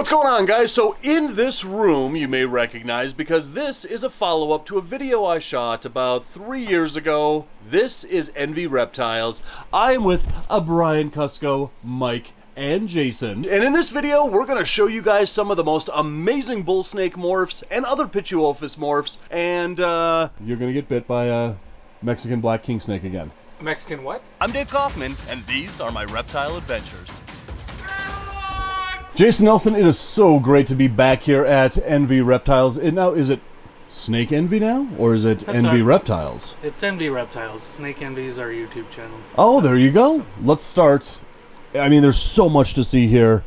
What's going on, guys? So in this room you may recognize, because this is a follow-up to a video I shot about 3 years ago. This is Envy Reptiles. I am with Brian, Cusco, Mike, and Jason. And in this video, we're going to show you guys some of the most amazing Bullsnake morphs and other pituophis morphs. And you're going to get bit by a Mexican black king snake again. Mexican what? I'm Dave Kaufman, and these are my reptile adventures. Jason Nelson, it is so great to be back here at Envy Reptiles. Now, is it Snake Envy now, or is it Envy Reptiles? It's Envy Reptiles. Snake Envy is our YouTube channel. Oh, there you go. Let's start. I mean, there's so much to see here.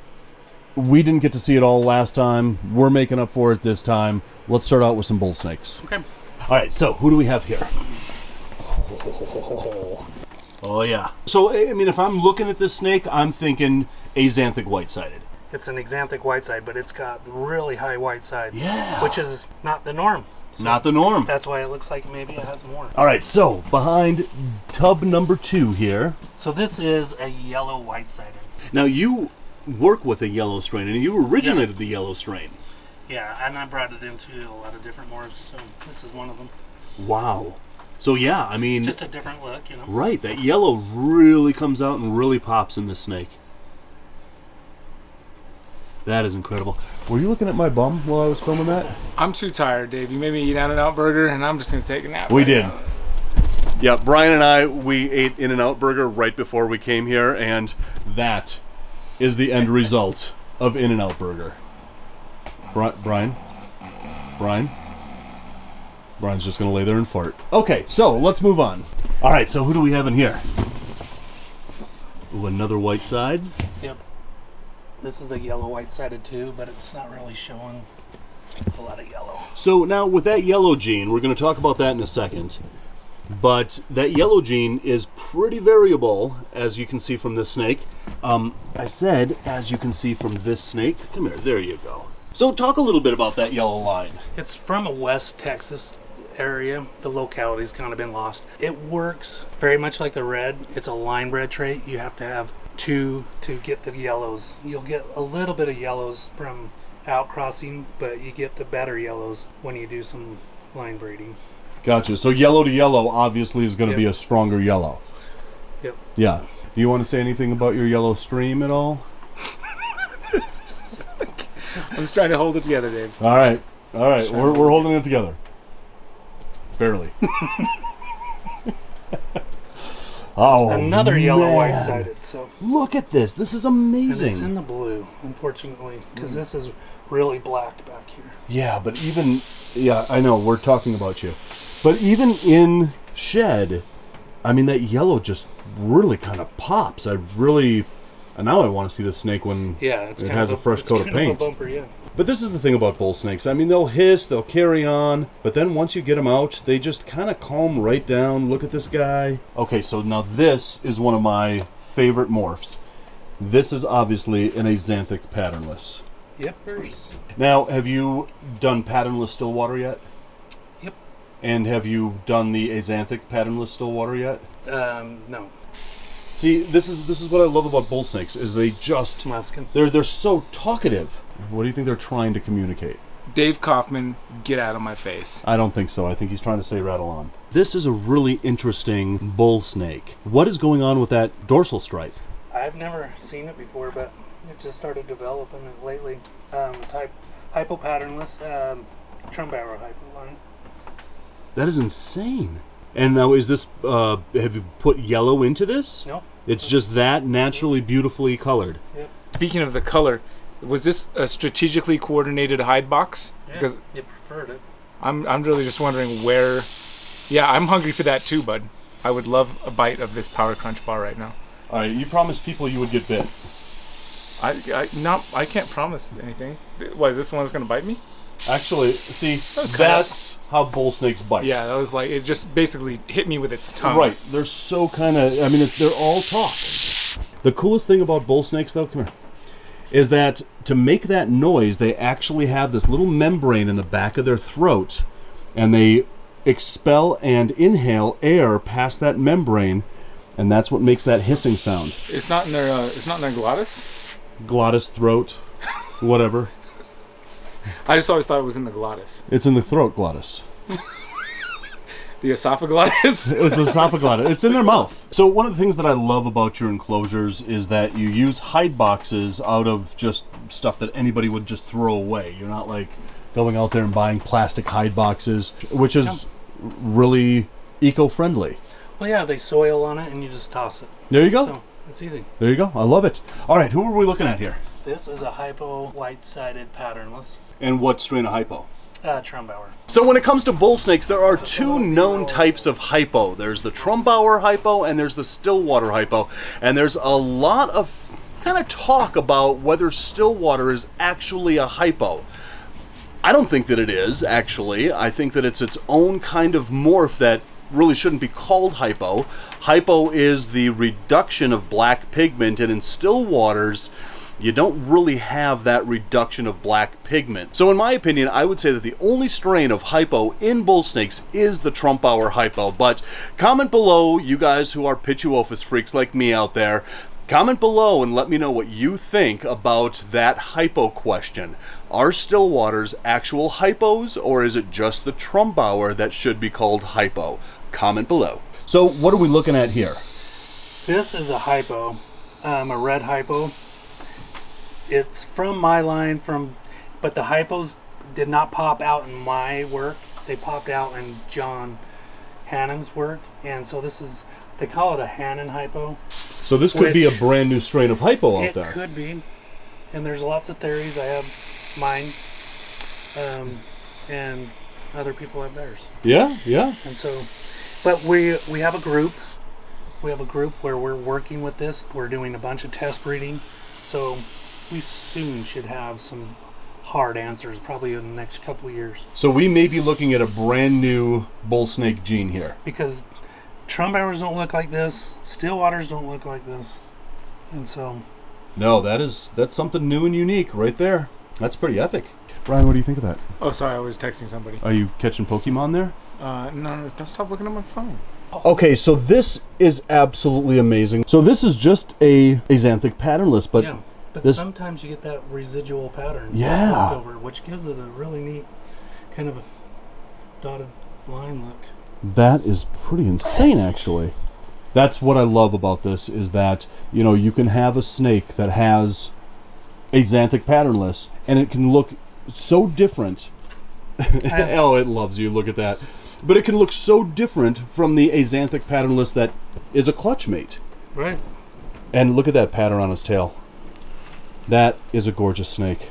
We didn't get to see it all last time. We're making up for it this time. Let's start out with some bull snakes. Okay. All right, so who do we have here? Oh, yeah. So, I mean, if I'm looking at this snake, I'm thinking axanthic white-sided. It's an axanthic whiteside, but it's got really high white sides. Yeah. Which is not the norm. So not the norm. That's why it looks like maybe it has more. All right, so behind tub number 2 here. So this is a yellow white-sided. Now, you work with a yellow strain, and you originated the yellow strain. Yeah, and I brought it into a lot of different morphs, so this is one of them. Wow. So, yeah, I mean... just a different look, you know? Right, that yellow really comes out and really pops in this snake. That is incredible. Were you looking at my bum while I was filming that? I'm too tired, Dave. You made me eat In-N-Out Burger, and I'm just going to take a nap. We did. Yeah, Brian and I, we ate In-N-Out Burger right before we came here, and that is the end result of In-N-Out Burger. Brian? Brian's just going to lay there and fart. Okay, so let's move on. All right, so who do we have in here? Ooh, another white side. Yep. This is a yellow white-sided too, but it's not really showing a lot of yellow. So now with that yellow gene, we're going to talk about that in a second, but that yellow gene is pretty variable, as you can see from this snake. I said, as you can see from this snake. Come here, there you go. So talk a little bit about that yellow line. It's from a West Texas area. The locality's kind of been lost. It works very much like the red. It's a line bred trait. You have to have 2 to get the yellows. You'll get a little bit of yellows from outcrossing, but you get the better yellows when you do some line breeding. Gotcha. So yellow to yellow obviously is going to be a stronger yellow. Yep. Yeah. Do you want to say anything about your yellow stream at all? I'm just trying to hold it together, Dave. All right. All right. We're holding it together. Barely. Oh, another yellow white-sided. So look at this. This is amazing. And it's in the blue, unfortunately, because this is really black back here. Yeah, but even, yeah, I know, we're talking about you. But even in shed, I mean, that yellow just really kind of pops. And now I want to see this snake when it has a fresh coat of paint. Bumper, yeah. But this is the thing about bull snakes. I mean, they'll hiss, they'll carry on, but then once you get them out, they just kind of calm right down. Look at this guy. Okay, so now this is one of my favorite morphs. This is obviously an axanthic patternless. Yep. Now, have you done patternless Stillwater yet? Yep. And have you done the axanthic patternless Stillwater yet? No. See, this is what I love about bull snakes, is they just they're so talkative. What do you think they're trying to communicate? Dave Kaufman, get out of my face. I don't think so. I think he's trying to say rattle on. This is a really interesting bull snake. What is going on with that dorsal stripe? I've never seen it before, but it just started developing it lately. It's Hypo Patternless, Trumbarrow Hypo line. That is insane. And now, is this, have you put yellow into this? No. It's just that naturally beautifully colored. Yep. Speaking of the color, was this a strategically coordinated hide box? Yeah, because you preferred it. I'm really just wondering where. Yeah, I'm hungry for that too, bud. I would love a bite of this Power Crunch bar right now. All right, you promised people you would get bit. I can't promise anything. What, is this one that's gonna bite me? Actually, see, that's how bull snakes bite. Yeah, that was like, it just basically hit me with its tongue. Right, they're so kind of, I mean, they're all talk. The coolest thing about bull snakes, though, come here, is that to make that noise, they actually have this little membrane in the back of their throat, and they expel and inhale air past that membrane, and that's what makes that hissing sound. It's not in their glottis? Glottis, throat. whatever. I just always thought it was in the glottis. It's in the throat glottis. The esophaglottis? The esophaglottis. It's in their mouth. So one of the things that I love about your enclosures is that you use hide boxes out of just stuff that anybody would just throw away. You're not like going out there and buying plastic hide boxes, which is really eco-friendly. Well, yeah, they soil on it and you just toss it. There you go. So it's easy. There you go. I love it. All right, who are we looking at here? This is a Hypo white-sided patternless. And what strain of Hypo? Trumbauer. So when it comes to bull snakes, there are two known types of Hypo. There's the Trumbauer Hypo and there's the Stillwater Hypo. And there's a lot of kind of talk about whether Stillwater is actually a Hypo. I don't think that it is, actually. I think that it's its own kind of morph that really shouldn't be called Hypo. Hypo is the reduction of black pigment, and in still waters, you don't really have that reduction of black pigment. So in my opinion, I would say that the only strain of Hypo in bull snakes is the Trumbauer Hypo. But comment below, you guys who are pituophis freaks like me out there, comment below and let me know what you think about that Hypo question. Are still waters actual Hypos, or is it just the Trumbauer that should be called Hypo? Comment below. So what are we looking at here? This is a Hypo, a red Hypo. It's from my line, but the Hypos did not pop out in my work. They popped out in John Hannon's work, and so this is, they call it a Hannon Hypo. So this could be a brand new strain of Hypo out there. It could be, and there's lots of theories. I have mine, and other people have theirs. Yeah, yeah. And so, but we have a group. We have a group where we're working with this. We're doing a bunch of test breeding, so we soon should have some hard answers, probably in the next couple of years. So we may be looking at a brand new bull snake gene here. Because Trumbauers don't look like this, Stillwaters don't look like this, and so. No, that's something new and unique right there. That's pretty epic. Brian, what do you think of that? Oh, sorry, I was texting somebody. Are you catching Pokemon there? No, don't stop looking at my phone. Okay, so this is absolutely amazing. So this is just a xanthic patternless, but yeah. But this, sometimes you get that residual pattern yeah, over, which gives it a really neat kind of a dotted line look. That is pretty insane, actually. That's what I love about this, is that, you know, you can have a snake that has a xanthic patternless, and it can look so different. Oh, it loves you. Look at that. But it can look so different from the axanthic patternless that is a clutch mate. Right. And look at that pattern on his tail. That is a gorgeous snake.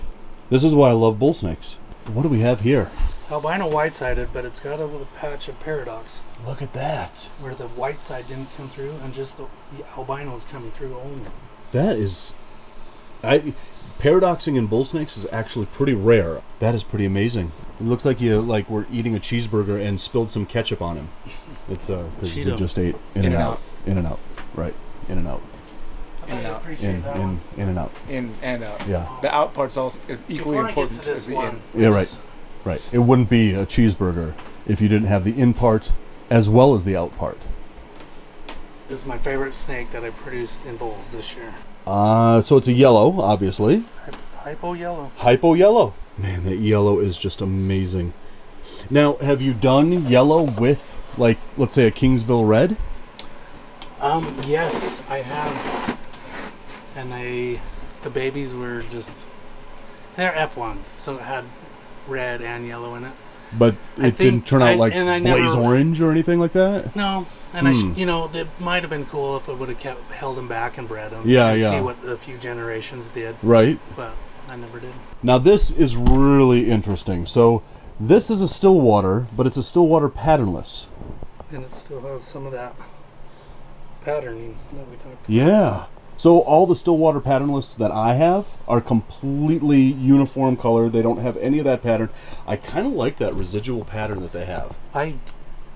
This is why I love bull snakes. What do we have here? Albino white-sided, but it's got a little patch of paradox. Look at that. Where the white side didn't come through, and just the albino is coming through only. That is... Paradoxing in bull snakes is actually pretty rare. That is pretty amazing. It looks like you were eating a cheeseburger and spilled some ketchup on him. It's because you just ate in and out. In and out. Right. In and out. In and out. In and out. In and out. Yeah. The out part's also is equally important as the in. Yeah, right. Right. It wouldn't be a cheeseburger if you didn't have the in part as well as the out part. This is my favorite snake that I produced in bulls this year. So it's a yellow, obviously. Hypo yellow. Hypo yellow. Man, that yellow is just amazing. Now, have you done yellow with, like, let's say a Kingsville red? Yes, I have. And the babies were just, they're F1s, so it had red and yellow in it. But it didn't turn out like blaze orange or anything like that? No, and you know, it might have been cool if I would have held them back and bred them. Yeah, and yeah. see what a few generations did. Right. But I never did. Now this is really interesting. So this is a Stillwater, but it's a Stillwater patternless. And it still has some of that patterning that we talked about. Yeah. So all the Stillwater patternless that I have are completely uniform color. They don't have any of that pattern. I kind of like that residual pattern that they have. I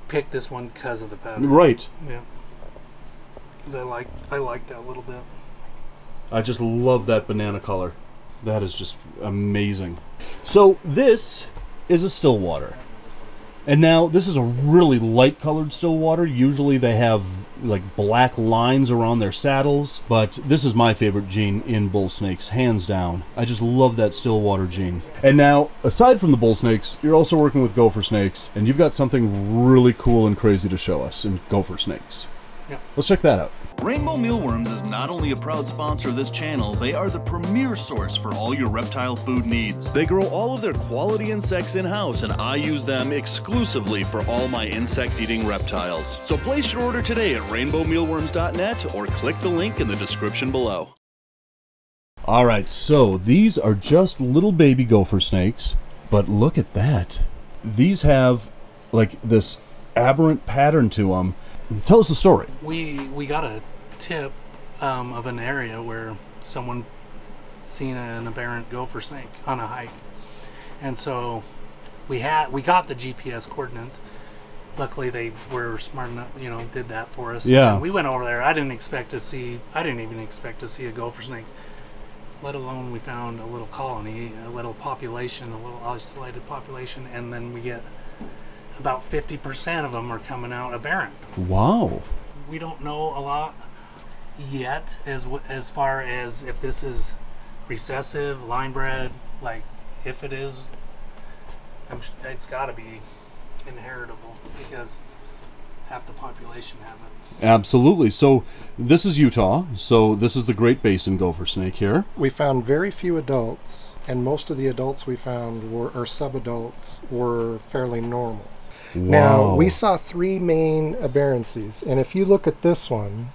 picked this one because of the pattern. Right. Yeah. Because I like that a little bit. I just love that banana color. That is just amazing. So this is a Stillwater. And now, this is a really light colored still water. Usually they have like black lines around their saddles, but this is my favorite gene in bull snakes, hands down. I just love that still water gene. And now, aside from the bull snakes, you're also working with gopher snakes, and you've got something really cool and crazy to show us in gopher snakes. Yep. Let's check that out. Rainbow Mealworms is not only a proud sponsor of this channel, they are the premier source for all your reptile food needs. They grow all of their quality insects in-house, and I use them exclusively for all my insect-eating reptiles. So place your order today at rainbowmealworms.net or click the link in the description below. All right, so these are just little baby gopher snakes, but look at that. These have like this aberrant pattern to them. Tell us the story. We got a tip of an area where someone seen an aberrant gopher snake on a hike, and so we got the GPS coordinates. Luckily, they were smart enough, you know, did that for us. Yeah. And we went over there. I didn't even expect to see a gopher snake, let alone we found a little colony, a little population, a little isolated population, and then we get about 50% of them are coming out aberrant. Wow. We don't know a lot yet as far as if this is recessive, line bred. Like, if it is, it's got to be inheritable because half the population have it. Absolutely. So this is Utah. So this is the Great Basin gopher snake here. We found very few adults, and most of the adults we found were, or subadults, were fairly normal. Wow. Now, we saw 3 main aberrancies, and if you look at this one,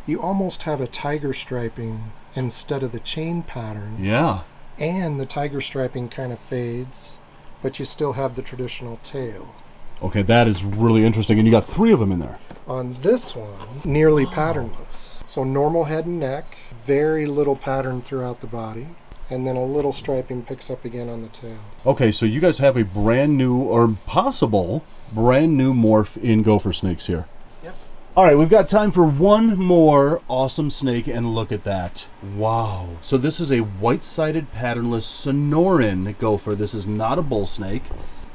you almost have a tiger striping instead of the chain pattern. Yeah. And the tiger striping kind of fades, but you still have the traditional tail. Okay, that is really interesting. And you got 3 of them in there. On this one, nearly patternless. So normal head and neck, very little pattern throughout the body, and then a little striping picks up again on the tail. Okay, so you guys have a brand new, or possible brand new morph in gopher snakes here. Yep. All right, we've got time for one more awesome snake, and look at that. Wow. So this is a white-sided patternless Sorin Gopher. This is not a bull snake.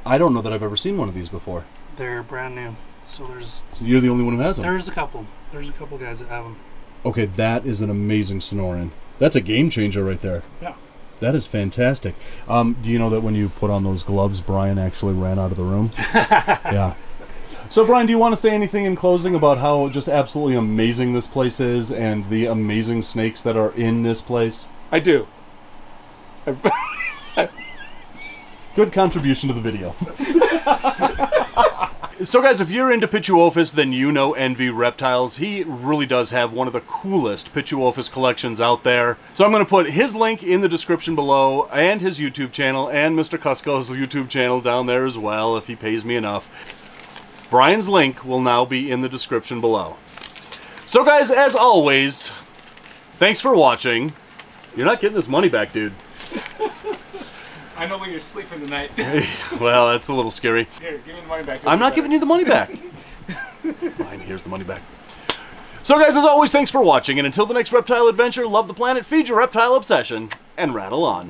I don't know that I've ever seen one of these before. They're brand new, so So you're the only one who has them? there's a couple guys that have them. Okay, that is an amazing Sorin. That's a game changer right there. Yeah. That is fantastic. Do you know that when you put on those gloves, Brian actually ran out of the room? Yeah. So Brian, do you want to say anything in closing about how just absolutely amazing this place is and the amazing snakes that are in this place? I do. Good contribution to the video. So guys, if you're into pituophis, then you know Envy Reptiles. He really does have one of the coolest pituophis collections out there. So I'm going to put his link in the description below, and his YouTube channel, and Mr. Cusco's YouTube channel down there as well, if he pays me enough. Brian's link will now be in the description below. So guys, as always, thanks for watching. You're not getting this money back, dude. I know when you're sleeping tonight. Well, that's a little scary. Here, give me the money back. I'm not giving you the money back. Fine, here's the money back. So guys, as always, thanks for watching, and until the next reptile adventure, love the planet, feed your reptile obsession, and rattle on.